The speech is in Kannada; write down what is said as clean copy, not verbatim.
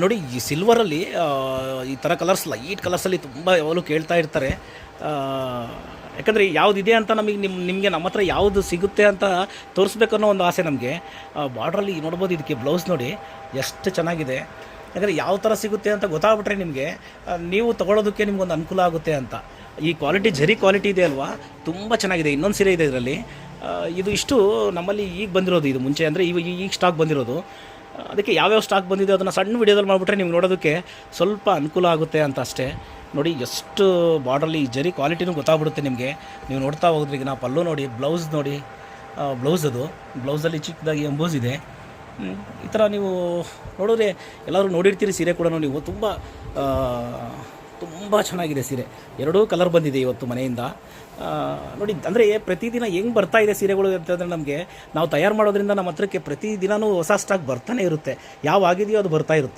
ನೋಡಿ ಈ ಸಿಲ್ವರಲ್ಲಿ ಈ ಥರ ಕಲರ್ಸ್ ಲೈಟ್ ಕಲರ್ಸಲ್ಲಿ ತುಂಬ ಯಾವಾಗಲೂ ಕೇಳ್ತಾ ಇರ್ತಾರೆ. ಯಾಕಂದರೆ ಯಾವುದಿದೆ ಅಂತ ನಿಮಗೆ ನಮ್ಮ ಹತ್ರ ಯಾವುದು ಸಿಗುತ್ತೆ ಅಂತ ತೋರಿಸ್ಬೇಕನ್ನೋ ಒಂದು ಆಸೆ ನಮಗೆ. ಬಾರ್ಡ್ರಲ್ಲಿ ನೋಡ್ಬೋದು, ಇದಕ್ಕೆ ಬ್ಲೌಸ್ ನೋಡಿ ಎಷ್ಟು ಚೆನ್ನಾಗಿದೆ. ಯಾಕಂದರೆ ಯಾವ ಥರ ಸಿಗುತ್ತೆ ಅಂತ ಗೊತ್ತಾಗ್ಬಿಟ್ರೆ ನಿಮಗೆ ನೀವು ತೊಗೊಳೋದಕ್ಕೆ ನಿಮ್ಗೊಂದು ಅನುಕೂಲ ಆಗುತ್ತೆ ಅಂತ. ಈ ಕ್ವಾಲಿಟಿ ಜರಿ ಕ್ವಾಲಿಟಿ ಇದೆ ಅಲ್ವಾ, ತುಂಬ ಚೆನ್ನಾಗಿದೆ. ಇನ್ನೊಂದು ಸೀರೆ ಇದೆ ಇದರಲ್ಲಿ. ಇದು ಇಷ್ಟು ನಮ್ಮಲ್ಲಿ ಈಗ ಬಂದಿರೋದು, ಇದು ಮುಂಚೆ ಅಂದರೆ ಈಗ ಸ್ಟಾಕ್ ಬಂದಿರೋದು. ಅದಕ್ಕೆ ಯಾವ್ಯಾವ ಸ್ಟಾಕ್ ಬಂದಿದೆ ಅದನ್ನು ಸಣ್ಣ ವಿಡಿಯೋದಲ್ಲಿ ಮಾಡಿಬಿಟ್ರೆ ನಿಮ್ಗೆ ನೋಡೋದಕ್ಕೆ ಸ್ವಲ್ಪ ಅನುಕೂಲ ಆಗುತ್ತೆ ಅಂತ ಅಷ್ಟೇ. ನೋಡಿ ಎಷ್ಟು ಬಾರ್ಡ್ರಲ್ಲಿ ಜರಿ ಕ್ವಾಲಿಟಿನೂ ಗೊತ್ತಾಗ್ಬಿಡುತ್ತೆ ನಿಮಗೆ. ನೀವು ನೋಡ್ತಾ ಹೋದ್ರಿ. ಈಗ ನಾವು ಪಲ್ಲು ನೋಡಿ, ಬ್ಲೌಸ್ ನೋಡಿ, ಬ್ಲೌಸ್ ಅದು ಬ್ಲೌಸಲ್ಲಿ ಚಿಕ್ಕದಾಗಿ ಎಂಬೋಸ್ ಇದೆ. ಈ ಥರ ನೀವು ನೋಡಿದ್ರೆ ಎಲ್ಲರೂ ನೋಡಿರ್ತೀರಿ ಸೀರೆ ಕೂಡ ನೀವು. ತುಂಬ ಚೆನ್ನಾಗಿದೆ ಸೀರೆ. ಎರಡೂ ಕಲರ್ ಬಂದಿದೆ ಇವತ್ತು ಮನೆಯಿಂದ. ನೋಡಿ, ಅಂದರೆ ಪ್ರತಿದಿನ ಹೆಂಗೆ ಬರ್ತಾ ಇದೆ ಸೀರೆಗಳು ಅಂತಂದರೆ ನಮಗೆ ನಾವು ತಯಾರು ಮಾಡೋದ್ರಿಂದ ನಮ್ಮ ಹತ್ರಕ್ಕೆ ಪ್ರತಿದಿನವೂ ಹೊಸ ಸ್ಟಾಕ್ ಬರ್ತಾನೆ ಇರುತ್ತೆ. ಯಾವ ಆಗಿದೆಯೋ ಅದು ಬರ್ತಾ ಇರುತ್ತೆ.